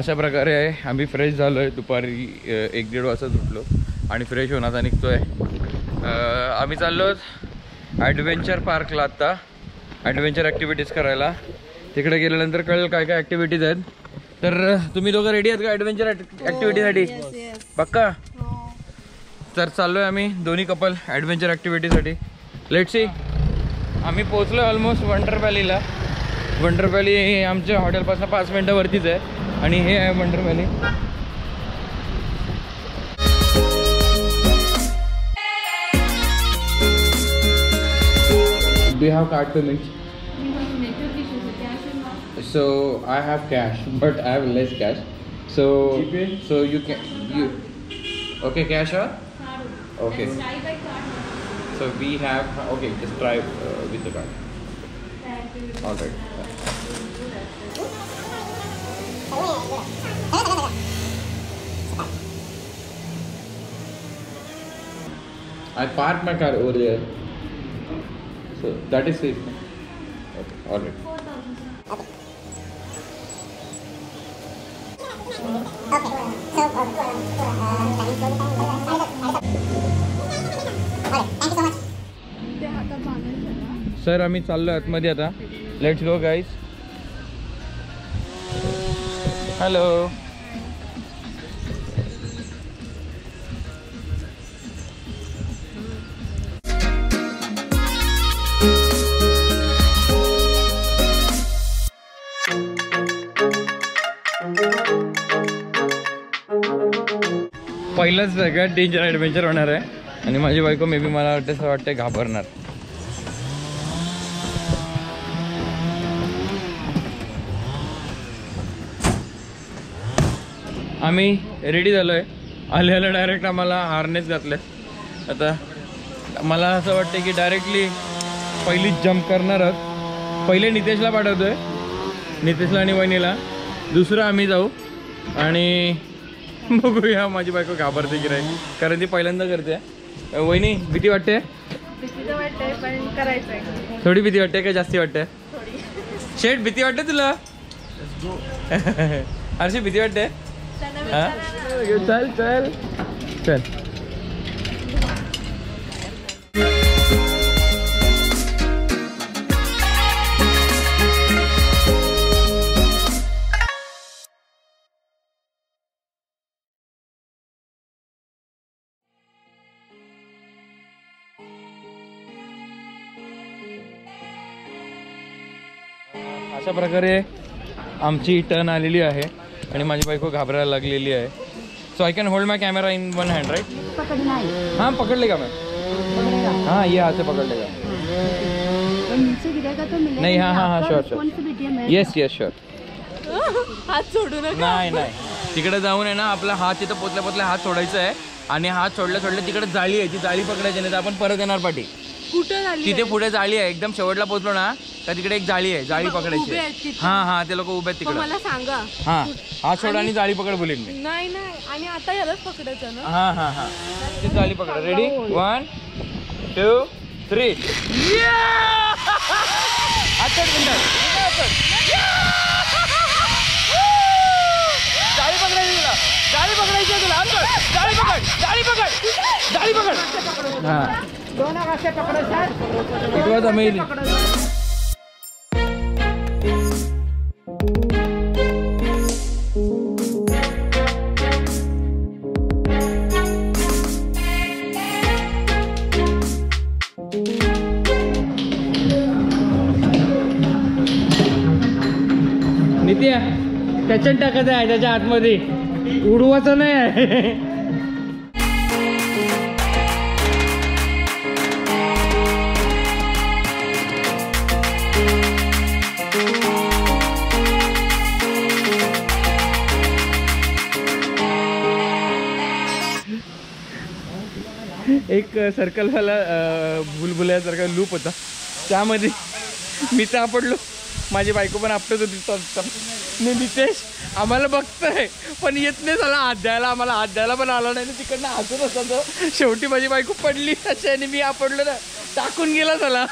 अशा प्रकारे आम्ही फ्रेश झालो आहे. दुपारी 1-1:30 वाजता उठलो आणि फ्रेश होऊन आता निघतो आहे. आम्ही चाललो ॲडव्हेंचर पार्कला. आत्ता ॲडव्हेंचर ॲक्टिव्हिटीज करायला. तिकडे गेल्यानंतर कळेल काय काय ॲक्टिव्हिटीज आहेत. तर तुम्ही दोघं रेडी आहेत का ॲडव्हेंचर ॲक्टिव्हिटीसाठी? पक्का? तर चाललो आहे आम्ही दोन्ही कपल ॲडव्हेंचर ॲक्टिव्हिटीसाठी. Let's see. आम्ही पोहोचलो ऑलमोस्ट वंडर व्हॅलीला. वंडर व्हॅली आमच्या हॉटेलपासून 5 मिनिटावरतीच आहे आणि हे आहे Wonder Valley. Do you have card payments? So I have cash, but I have less cash. So you can okay, cash or okay. So we have okay. Just try with the card. All right. I parked my car over there. So that is safe. Okay, all right. Sir आम्ही चाललो आतमध्ये आता. Let's go guys. Hello. पहिलंच सगळ्यात danger adventure होणार आहे आणि माझी बायको मे बी मला असं वाटतं घाबरणार. आम्ही रेडी झालो आहे. आल्याला डायरेक्ट आम्हाला हार्नेस घातले. आता मला असं वाटतं की डायरेक्टली पहिली जम्प करणार आहोत. पहिले नितेशला पाठवतो आहे, नितेशला आणि वहिनीला. दुसरं आम्ही जाऊ आणि बघूया माझी बायको घाबरते की नाही, कारण ती पहिल्यांदा करते. वहिनी भीती वाटते? भीती वाटते पण करायचंय. थोडी भीती वाटते का जास्ती वाटते? शेट भीती वाटते तुला? हर्षी भीती वाटते? हाँ चल चल चल. अशा प्रकारे आमची टर्न आलेली आहे आणि माझी बायको घाबरायला लागलेली आहे. So I can hold my camera in one hand right? हाँ पकड़ लेगा मैं. हाँ ये हाथ से पकड़ लेगा. नहीं हाँ हाँ हाँ sure sure. Yes yes sure. हात सोडू नका. नाही नाही तिकडे जाऊन आहे ना आपला हात तिथं पोचल्या पोचल्या हात सोडायचा आहे आणि हात सोडल्या सोडल्या तिकडे जाळी आहे, ती जाळी पकडायची नाही तर आपण परत येणार पाठी. कुठे झाली? तिथे पुढे जाळी आहे. एकदम शेवटला पोहोचलो ना तर तिकडे एक जाळी आहे, जाळी पकडायची. हाँ हाँ ते लोक उभे आहेत तिकडे. मला सांगा. हाँ हात सोड आणि जाळी पकड बोलीन मी. नाही नाही आणि आता यालाच पकडायचं ना. हाँ हाँ हाँ ती जाळी पकड. रेडी 1 2 3. अच्छा जाळी पकडायची तुला, जाळी पकडायची तुला. जाळी पकड, जाळी पकड, जाळी पकड. हाँ दोनों हाथ से पकड़ो सर. इट वाज अमेजिंग. नित्या त्याच्यात टाकायचं आहे त्याच्या आतमध्ये, उडवायचं नाही आहे. एक सर्कलवाला बुलबुल्यासारखा लूप होता, त्यामध्ये मी सापडलो. माझी बायको पण आपटत होती. नितेश आम्हाला बघतोय पण येत नाही त्याला हात द्यायला. आम्हाला हात द्यायला पण आला नाही. तिकडनं हसून असतो. शेवटी माझी बायको पडली अशी आणि मी आपडलो ना, टाकून गेला त्याला.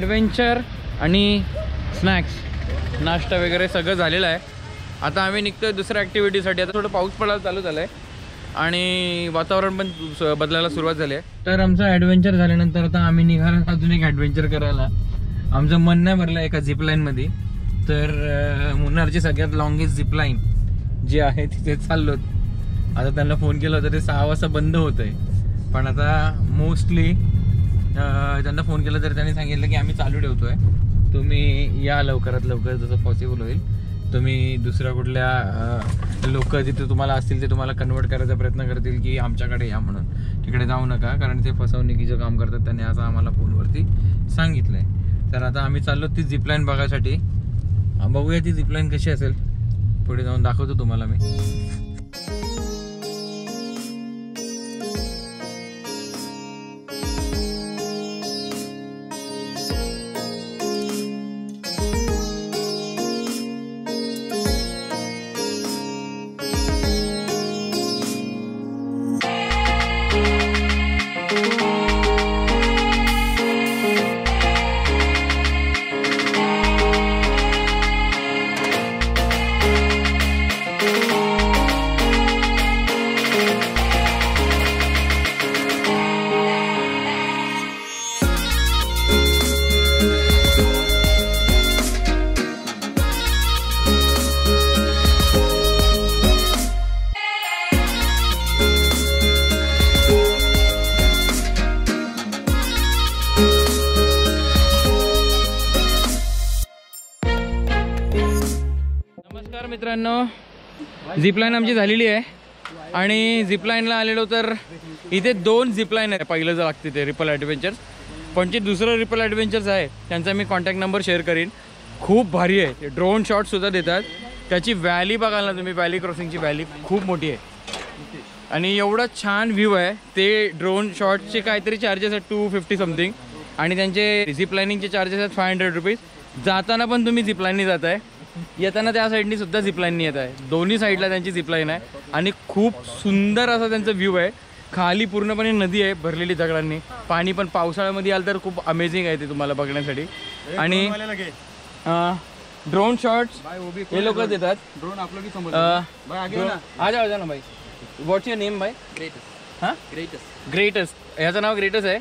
ॲडव्हेंचर आणि स्नॅक्स नाश्ता वगैरे सगळं झालेलं आहे. आता आम्ही निघतोय दुसऱ्या ॲक्टिव्हिटीसाठी. आता थोडं पाऊस पडायला चालू झालं आहे आणि वातावरण पण बदलायला सुरुवात झाली आहे. तर आमचं ॲडव्हेंचर झाल्यानंतर आता आम्ही निघालो अजून एक ॲडव्हेंचर करायला. आमचं मन नाही भरलं एका झिपलाईनमध्ये. तर मुन्नारची सगळ्यात लॉंगेस्ट झिपलाईन जी आहे तिथे चाललो. आता त्यांना फोन केला होता, ते 6 वाजता बंद होत आहे. पण आता मोस्टली त्यांना फोन केला तर त्यांनी सांगितलं की आम्ही चालू ठेवतोय, तुम्ही या लवकरात लवकर जसं पॉसिबल होईल. तुम्ही दुसऱ्या कुठल्या लोक जिथे तुम्हाला असतील ते तुम्हाला कन्वर्ट करायचा प्रयत्न करतील की आमच्याकडे या म्हणून. तिकडे जाऊ नका कारण ते फसवणुकीचं काम करतात. त्यांनी असं आम्हाला फोनवरती सांगितलं आहे. तर आता आम्ही चाललो ती झिपलाईन बघायसाठी. बघूया ती झिपलाईन कशी असेल, पुढे जाऊन दाखवतो तुम्हाला मी. नमस्कार मित्रांनो, झिपलाईन आमची झालेली आहे आणि झिपलाईनला आलेलो. तर इथे 2 झिपलाईन आहे. पहिलं जर लागते ते रिपल ॲडव्हेंचर्स, पण जे दुसरं रिपल ॲडव्हेंचर्स आहे त्यांचा मी कॉन्टॅक्ट नंबर शेअर करीन. खूप भारी आहे. ते ड्रोन शॉटसुद्धा देतात. त्याची व्हॅली बघाल ना तुम्ही, व्हॅली क्रॉसिंगची व्हॅली खूप मोठी आहे आणि एवढा छान व्ह्यू आहे. ते ड्रोन शॉटचे काहीतरी चार्जेस आहेत 250 समथिंग आणि त्यांचे झिपलाईनिंगचे चार्जेस आहेत 500 रुपीज. जाताना पण तुम्ही झिपलाईननी जात आहे, येताना त्या साईडनी सुद्धा झिपलाईननी येत आहे. दोन्ही साईडला त्यांची झिपलाईन आहे आणि खूप सुंदर असा त्यांचा व्ह्यू आहे. खाली पूर्णपणे नदी आहे भरलेली दगडांनी. पाणी पण पावसाळ्यामध्ये आलं तर खूप अमेझिंग आहे ते तुम्हाला बघण्यासाठी. आणि ड्रोन शॉट्स हे लोक देतात. ड्रोन आप लोग आ जाओ ना भाई. व्हॉट्स युअर नेम भाई? ग्रेटस. याचं नाव ग्रेटस आहे.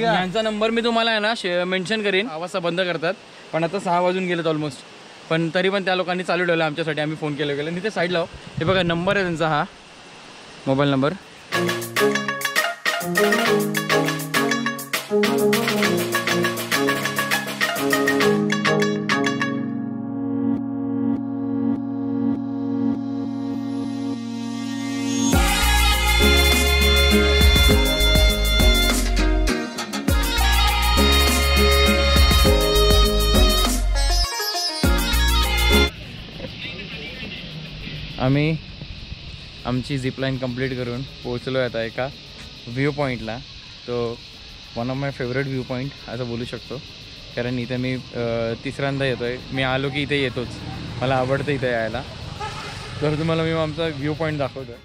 यांचा नंबर मी तुम्हाला आहे ना मेन्शन करेन. 6 वाजता बंद करतात पण आता 6 वाजून गेलेत ऑलमोस्ट. पण तरी पण त्या लोकांनी चालू ठेवलं आमच्यासाठी. आम्ही फोन केलं गेलं. तिथे साईड लाव. हे बघा नंबर आहे त्यांचा, हा मोबाईल नंबर. आम्ही आमची झिपलाईन कंप्लीट करून पोहोचलो आहे आता एका व्ह्यू पॉईंटला. तो one of my favourite view point असं बोलू शकतो, कारण इथे मी 3ऱ्यांदा येतो आहे. मी आलो की इथे येतोच, मला आवडतं इथे यायला. तर तुम्हाला मी आमचा व्ह्यू पॉईंट दाखवतो आहे.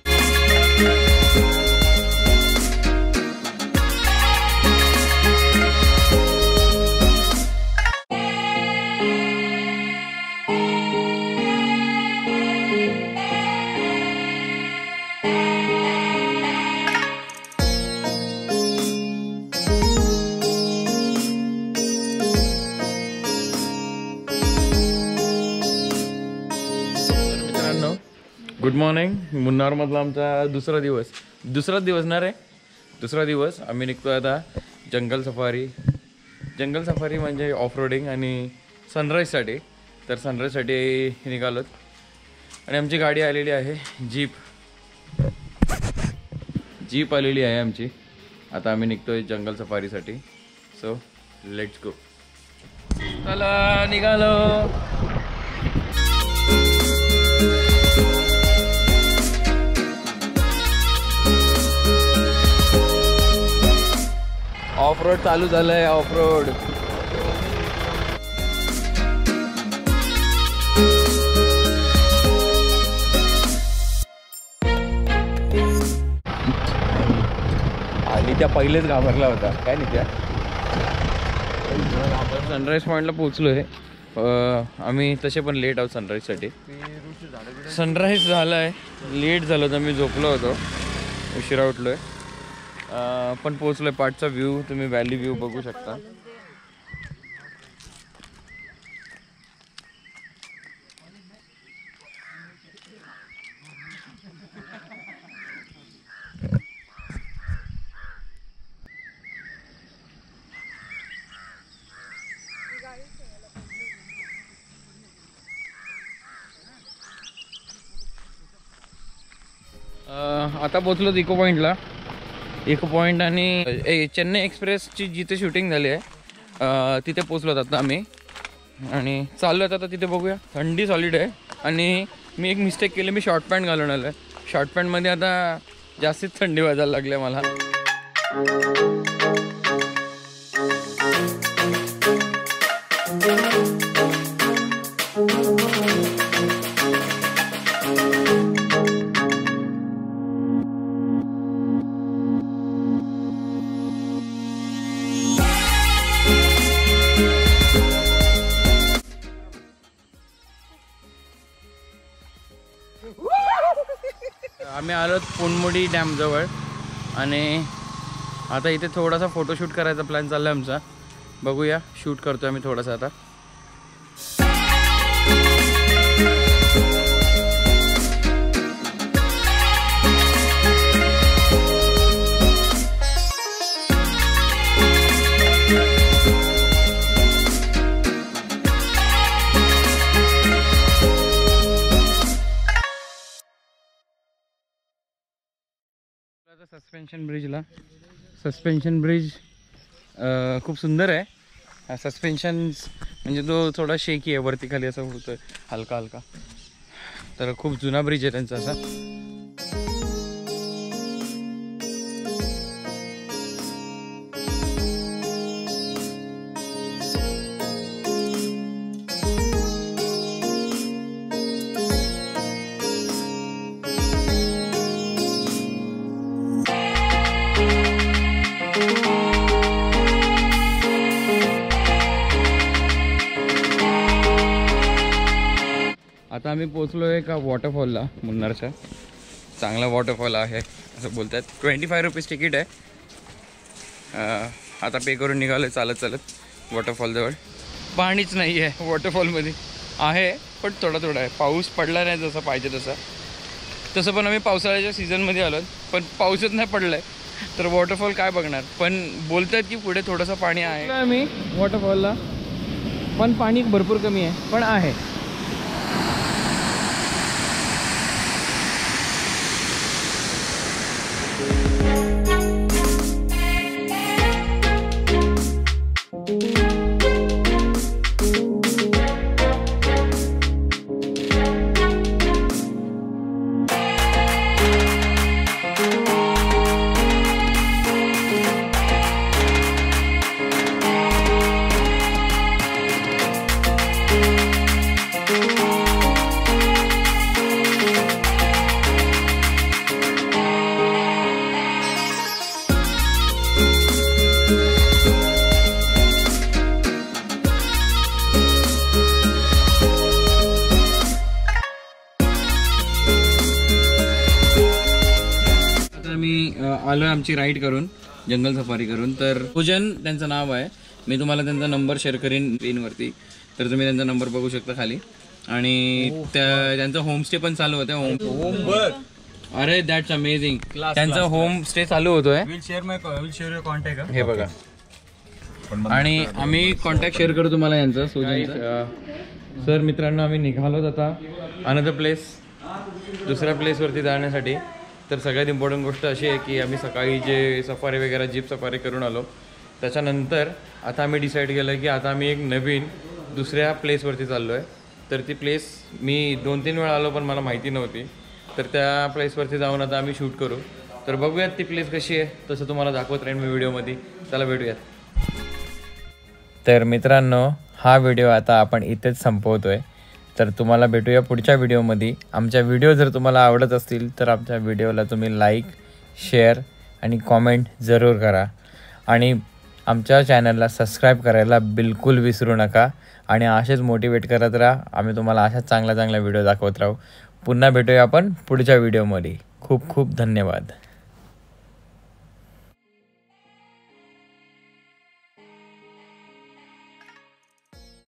Good morning. मुन्नारमधला आमचा दुसरा दिवस ना रे. दुसरा दिवस आम्ही निघतो आता जंगल सफारी म्हणजे ऑफ रोडिंग आणि सनराईजसाठी. तर सनराईजसाठी निघालोत आणि आमची गाडी आलेली आहे, जीप आलेली आहे आमची. आता आम्ही निघतोय जंगल सफारीसाठी. So let's go. चला निघालो. ऑफ रोड चालू झालंय. ऑफ रोड आणि त्या पहिलेच घाबरला होता काय नाही त्या. सनराईज पॉईंटला पोचलो आहे. आम्ही तसे पण लेट आहोत सनराईजसाठी. सनराईज झाला आहे, लेट झालं तर मी झोपलो होतो, उशिरा उठलो आहे. पण पोचलो आहे. पाठचा व्ह्यू तुम्ही व्हॅली व्ह्यू बघू शकता. आता पोचलो इको पॉईंटला. इको पॉईंट आणि चेन्नई एक्सप्रेसची जिथे शूटिंग झाली आहे तिथे पोचलो आता आम्ही. आणि चाललो आता तिथे बघूया. थंडी सॉलिड आहे. आणि मी एक मिस्टेक केली, मी शॉर्ट पॅन्ट घालून आलो आहे. शॉर्ट पॅन्टमध्ये आता जास्तीच थंडी वाजायला लागली आहे मला. आम्ही आलो पुनमुडी डॅम जवळ आणि आता इथे थोडासा फोटोशूट करायचा प्लॅन चालला आहे आमचा. बघूया, शूट करतो आम्ही थोडासा आता. सस्पेन्शन ब्रिज खूप सुंदर आहे. सस्पेन्शन म्हणजे तो थोडा शेकी आहे, वरती खाली असं होतं हलका हलका. तर खूप जुना ब्रिज आहे त्यांचा असा. आता आम्ही पोचलो आहे एका वॉटरफॉलला, मुन्नारच्या. चांगला वॉटरफॉल आहे असं बोलतात. 25 रुपीज तिकीट आहे. आता पे करून निघालो आहे चालत चालत वॉटरफॉलजवळ. पाणीच नाही आहे वॉटरफॉलमध्ये, आहे पण थोडा थोडा आहे. पाऊस पडला नाही जसं पाहिजे तसं पण आम्ही पावसाळ्याच्या सीझनमध्ये आलो, पण पाऊसच नाही पडला आहे तर वॉटरफॉल काय बघणार. पण बोलतात की पुढे थोडंसं पाणी आहे. आम्ही वॉटरफॉलला पण पाणी भरपूर कमी आहे, पण आहे. आलो आहे आमची राईड करून, जंगल सफारी करून. तर पूजन त्यांचं नाव आहे. मी तुम्हाला त्यांचा नंबर शेअर करीन स्क्रीनवरती, तर तुम्ही त्यांचा नंबर बघू शकता खाली. आणि त्यांचं होमस्टे पण चालू होतं. अरे दॅट्स अमेझिंग. त्यांचं होमस्टे चालू होतोय. Will share your contact. हे बघा, आणि आम्ही कॉन्टॅक्ट शेअर करू तुम्हाला यांचा, सुजनचा. सर मित्रांनो, आम्ही निघालो आता अनदर प्लेस, दुसऱ्या प्लेसवरती जाण्यासाठी. तर सगळ्यात इम्पॉर्टंट गोष्ट अशी आहे की आम्ही सकाळी जे सफारी वगैरे जीप सफारी करून आलो, त्याच्यानंतर आता आम्ही डिसाईड केलं की आता आम्ही एक नवीन दुसऱ्या प्लेसवरती चाललो आहे. तर ती प्लेस मी 2-3 वेळा आलो पण मला माहिती नव्हती. तर त्या प्लेसवरती जाऊन आता आम्ही शूट करू. तर बघूयात ती प्लेस कशी आहे, तसं तुम्हाला दाखवत राहीन मी व्हिडिओमध्ये. चला भेटूयात. तर मित्रांनो, हा व्हिडिओ आता आपण इथेच संपवतोय. तर तुम्हाला भेटूया पुढच्या व्हिडिओमध्ये. आमच्या व्हिडिओ जर तुम्हाला आवडत असतील तर आमच्या व्हिडिओला तुम्ही लाईक, शेअर आणि कॉमेंट जरूर करा. आणि आमच्या चॅनलला सबस्क्राईब करायला बिलकुल विसरू नका आणि असेच मोटिवेट करत राहा. आम्ही तुम्हाला अशाच चांगल्या चांगल्या व्हिडिओ दाखवत राहू. पुन्हा भेटूया आपण पुढच्या व्हिडिओमध्ये. खूप खूप धन्यवाद.